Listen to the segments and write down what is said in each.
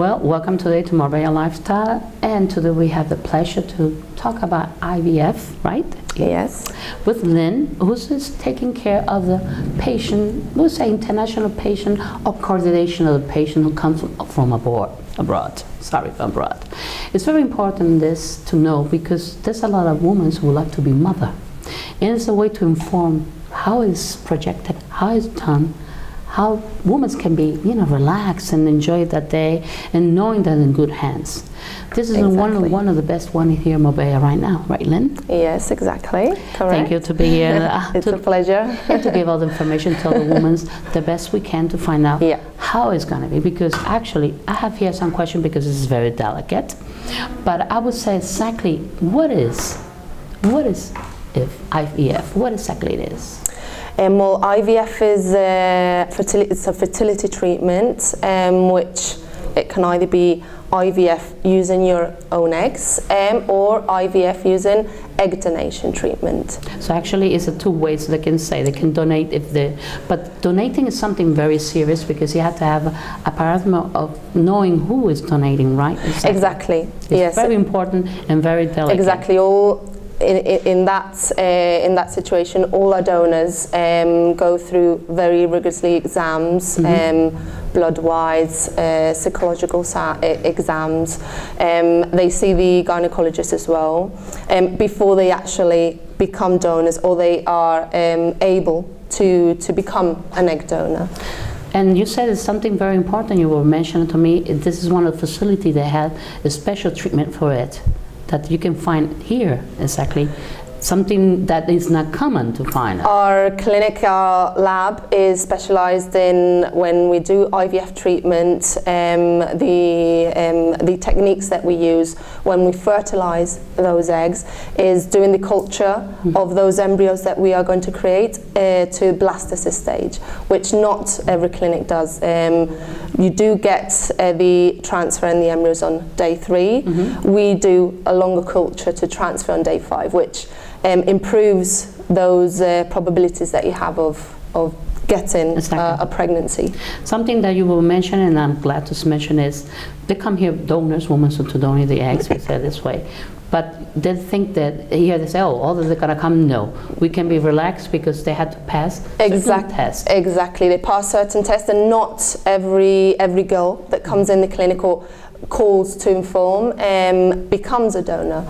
Well, welcome today to Marbella Lifestyle, and today we have the pleasure to talk about IVF, right? Yes. With Lynn, who's taking care of the patient, we'll say international patient, or coordination of the patient who comes from abroad. It's very important this to know, because there's a lot of women who would like to be mother, and it's a way to inform how it's projected, how it's done, how women can be, relax and enjoy that day, and knowing that in good hands. This is one of the best one here in Marbella right now, right, Lynn? Yes, exactly. Correct. Thank you to be here. It's a pleasure. And to give all the information, tell the women the best we can to find out how it's going to be. Because actually, I have here some question because this is very delicate. But I would say exactly what is if IVF? What exactly it is? Well, IVF is it's a fertility treatment, which it can either be IVF using your own eggs or IVF using egg donation treatment. So actually it's two ways they can say. They can donate but donating is something very serious, because you have to have a paradigm of knowing who is donating, right? Exactly. It's very important and very delicate. Exactly. In that situation, all our donors go through very rigorously exams, blood-wise, psychological exams. They see the gynecologist as well before they actually become donors, or they are able to become an egg donor. And you said it's something very important you were mentioning to me. This is one of the facilities that had a special treatment for it, that you can find here, exactly, something that is not common to find. Our clinic, our lab is specialised in, when we do IVF treatment, the techniques that we use when we fertilise those eggs is doing the culture of those embryos that we are going to create to blastocyst stage, which not every clinic does. You do get the transfer in the embryos on day 3. We do a longer culture to transfer on day 5, which improves those probabilities that you have of getting a pregnancy. Something that you will mention, and I'm glad to mention, is they come here, donors, women to donate the eggs, we say this way. But they think that here they say, oh, all they're gonna come. No, we can be relaxed because they had to pass certain tests. Exactly, they pass certain tests, and not every girl that comes in the clinic or calls to inform becomes a donor.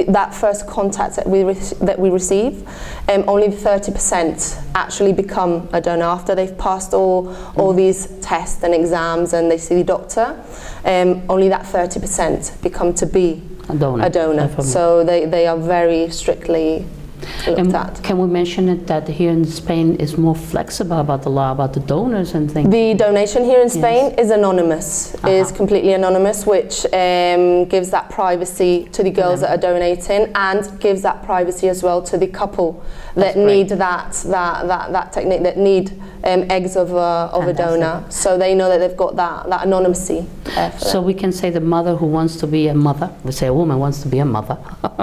That first contact that we receive, only 30% actually become a donor after they've passed all these tests and exams and they see the doctor. Only that 30% become to be a donor. So they are very strictly looked at. Can we mention it that here in Spain is more flexible about the law, about the donors and things? The donation here in Spain is anonymous, is completely anonymous, which gives that privacy to the girls that are donating, and gives that privacy as well to the couple that need that technique, that need eggs of a donor, so they know that they've got that anonymity. So we can say the mother who wants to be a mother, we say a woman wants to be a mother,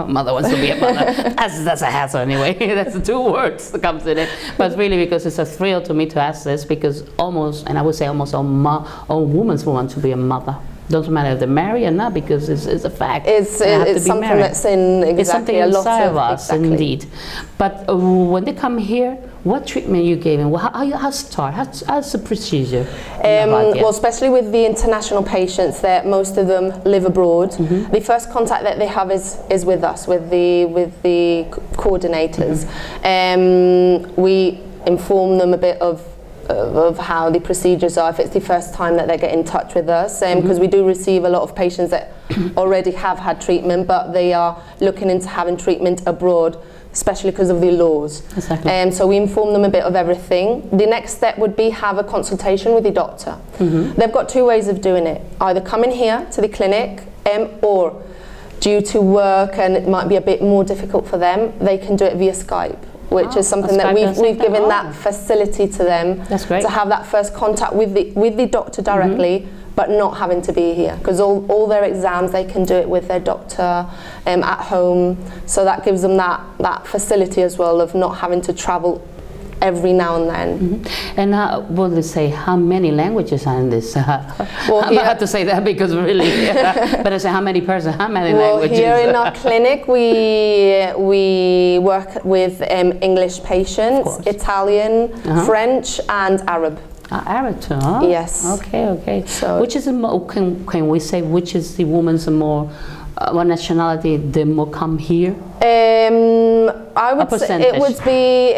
mother wants to be a mother. That's a hassle anyway. That's the 2 words that comes in it. But really, because it's a thrill to me to ask this, because almost, and I would say almost all women who want to be a mother. Doesn't matter if they're married or not, because it's a fact. It's something that's in it's something inside of us, indeed. But when they come here, what treatment you gave them? How's the procedure? Well, especially with the international patients, that most of them live abroad. The first contact that they have is with us, with the coordinators. We inform them a bit of how the procedures are if it's the first time that they get in touch with us, because we do receive a lot of patients that already have had treatment, but they are looking into having treatment abroad, especially because of the laws. So we inform them a bit of everything. The next step would be have a consultation with the doctor. They've got 2 ways of doing it: either coming here to the clinic, or due to work and it might be a bit more difficult for them, they can do it via Skype, which is something that we've given that facility to them. That's great. To have that first contact with the doctor directly, but not having to be here, because all their exams they can do it with their doctor at home. So that gives them that facility as well of not having to travel every now and then. And what do they say, how many languages are in this? Well, I have to say that because really, but I say how many languages? Here in our clinic we work with English patients, Italian, French and Arab. Arab too, huh? Yes. Okay. So which is the can we say which is the woman's more what nationality the more come here? I would say it would be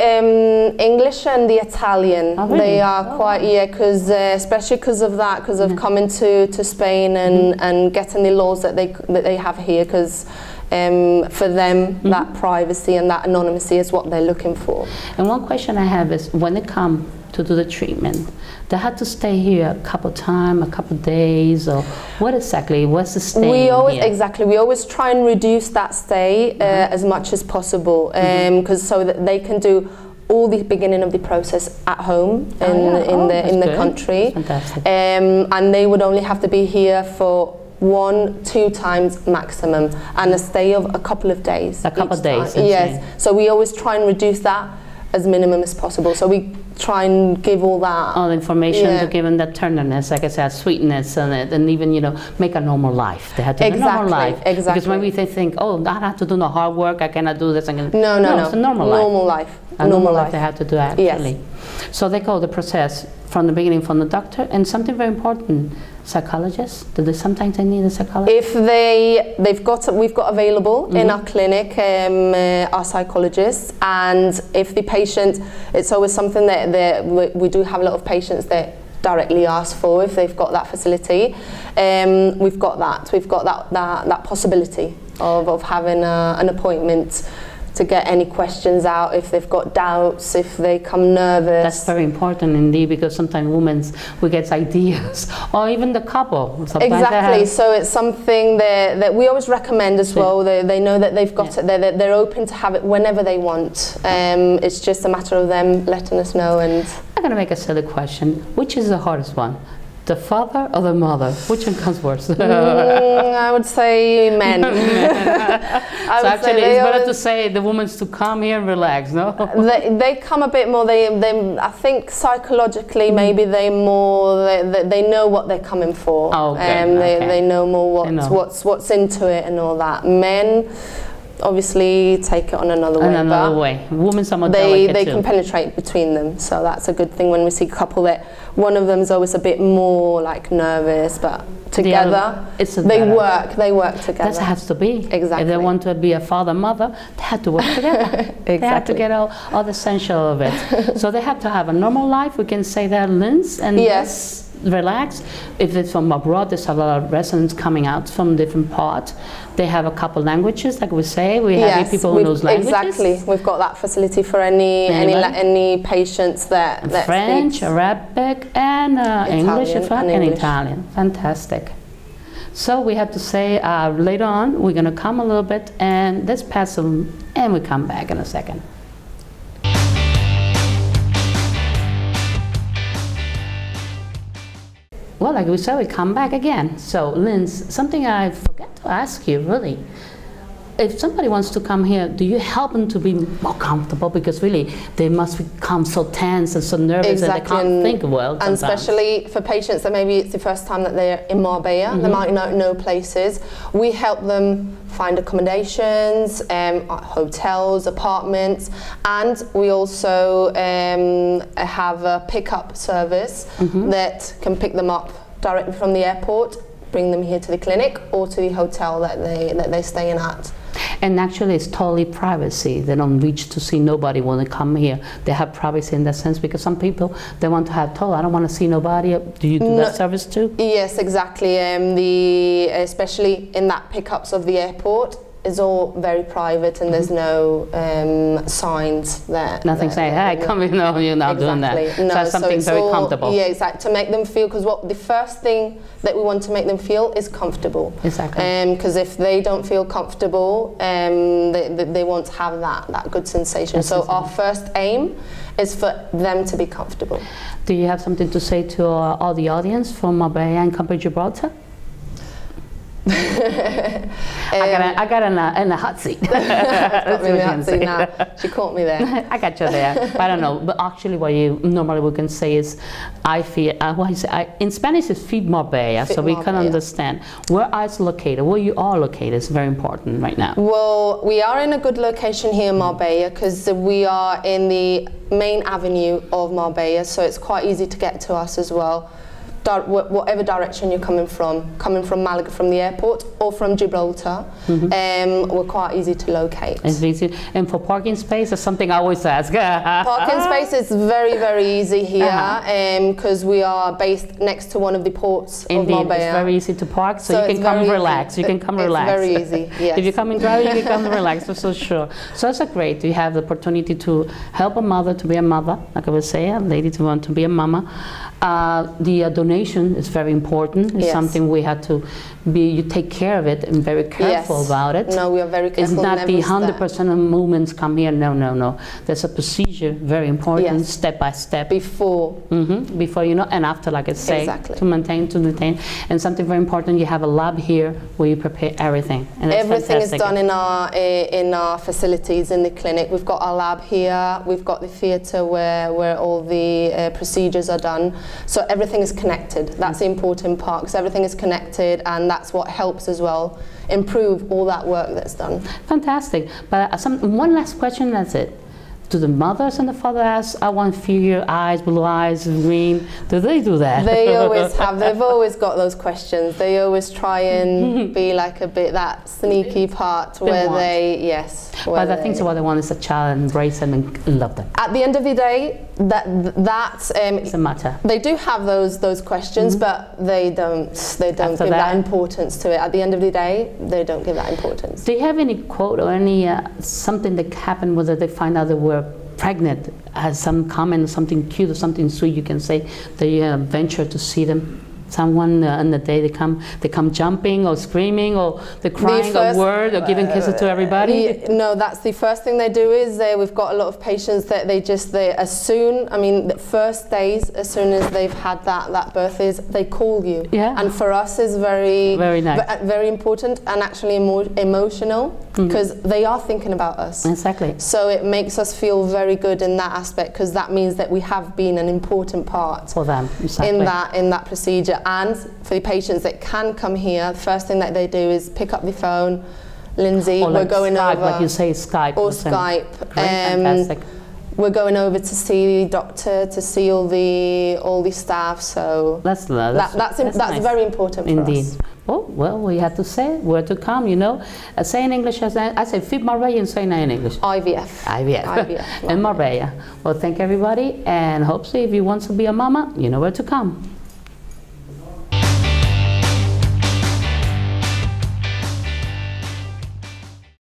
English and the Italian. Oh, really? They are quite, because especially because of that, because of coming to Spain and getting the laws that they have here, because for them that privacy and that anonymity is what they're looking for. And one question I have is when they come to do the treatment, they had to stay here a couple days, or what exactly? What's the stay? We always try and reduce that stay as much as possible, because so that they can do all the beginning of the process at home in the country. And they would only have to be here for 1-2 times maximum, and a stay of a couple of days. A couple of days. Yes. So we always try and reduce that as minimum as possible. So we try and give all the information to give them that tenderness, like I said, sweetness, and even make a normal life. They had to have a normal life. Exactly. Because when we think, oh, I have to do no hard work, I cannot do this. No. It's a normal life. A normal life. They have to do actually. Yes. So they go the process from the beginning from the doctor, and something very important. Psychologists? Do they sometimes need a psychologist? If we've got available in our clinic our psychologists, and if the patient, it's always something that we do have a lot of patients that directly ask for if they've got that facility. We've got that possibility of having an appointment to get any questions out, if they've got doubts, if they come nervous. That's very important indeed, because sometimes women, we get ideas, or even the couple. Exactly, so it's something that we always recommend as well. They know that they've got it, they're open to have it whenever they want. It's just a matter of them letting us know. And I'm going to make a silly question. Which is the hardest one? The father or the mother? Which one comes worse? I would say men. So actually it's better to say the woman's to come here and relax, no? They come a bit more, I think psychologically maybe they know what they're coming for. They know more what's into it and all that. Men obviously take it on another way. Women are more delicate they can penetrate between them, so that's a good thing when we see a couple that one of them is always a bit more like nervous, but together they work together. That has to be. Exactly. If they want to be a father, mother, they have to work together. They have to get all the essential of it. So they have to have a normal life, we can say that, Lindsay, and yes. Relax. If it's from abroad, there's a lot of residents coming out from different parts. They have a couple languages, like we say. We have people who knows languages. Exactly. We've got that facility for any patients that French, Arabic, and English, and Italian. Fantastic. So we have to say later on we're going to come a little bit and let's pass them, and we come back in a second. Well, like we said, we come back again. So, Lindsay, something I forgot to ask you, really. If somebody wants to come here, do you help them to be more comfortable? Because really, they must become so tense and so nervous that they can't think well sometimes. And especially for patients that maybe it's the first time that they're in Marbella, they might not know places. We help them find accommodations, hotels, apartments, and we also have a pickup service that can pick them up directly from the airport, bring them here to the clinic or to the hotel that they're staying at. And actually it's totally privacy. They don't reach to see nobody when they come here. They have privacy in that sense, because some people, they want to have I don't want to see nobody. Do you do that service too? Yes, exactly. Especially in that pickups of the airport, is all very private, and there's no signs there. Nothing saying, hey, come in, no, you're not doing that. No, so that's something very comfortable. Yeah, exactly. To make them feel, because the first thing that we want to make them feel is comfortable. Exactly. Because if they don't feel comfortable, they won't have that good sensation. So our first aim is for them to be comfortable. Do you have something to say to all the audience from Marbella and Gibraltar? I got in a hot seat. Got me in the hot seat now. She caught me there. I got you there. But I don't know. But actually, what you normally we can say is, in Spanish it's FIV Marbella, so we can understand where is located, where you are located is very important right now. Well, we are in a good location here in Marbella because we are in the main avenue of Marbella, so it's quite easy to get to us as well. Whatever direction you're coming from Malaga, from the airport, or from Gibraltar, we're quite easy to locate. It's easy. And for parking space, that's something I always ask. Parking space is very, very easy here because we are based next to one of the ports of Marbella. It's very easy to park, so you can come relax. You can come relax. It's very easy, yes. If you're coming driving, you can come relax, for sure. So it's great to have the opportunity to help a mother to be a mother, like I was saying, a lady to want to be a mama. The donation is very important. It's something we have to you take care of it and very careful about it. No, we are very careful. It's not the 100% of movements come here. No. There's a procedure, very important, step by step. Before. Before, and after, like I say, to maintain, to detain. And something very important, you have a lab here where you prepare everything. And everything is done in our facilities in the clinic. We've got our lab here. We've got the theatre where all the procedures are done. So everything is connected. That's the important part, because everything is connected, and that's what helps as well improve all that work that's done. Fantastic. But one last question, that's it. Do the mothers and the father ask, I want to feel your eyes, blue eyes, green? Do they do that? They always have. They've always got those questions. They always try and be like a bit that sneaky part where But I think what they want is a child, embrace them and love them. At the end of the day, that's doesn't matter. They do have those questions, but they don't give that importance to it. At the end of the day, they don't give that importance. Do you have any quote or any something that happened whether they find out they were pregnant, has some comment, something cute or something sweet you can say that you venture to see them? Someone on the day they come jumping or screaming or they're crying a word or giving kisses to everybody? No, that's the first thing they do is we've got a lot of patients that the first days, as soon as they've had that birth they call you. Yeah. And for us is very nice. Very important and actually emotional because they are thinking about us. Exactly. So it makes us feel very good in that aspect because that means that we have been an important part for them in that procedure. And for the patients that can come here, the first thing that they do is pick up the phone. Lindsay, or we're going Skype, over. Like you say, Skype. Or Skype. Fantastic. We're going over to see the doctor, to see all the staff. So that's nice. Very important for us. Oh, well, we have to say where to come, say in English, I say FIV Marbella and say in English. IVF. And Marbella. Well, thank everybody, and hopefully if you want to be a mama, you know where to come.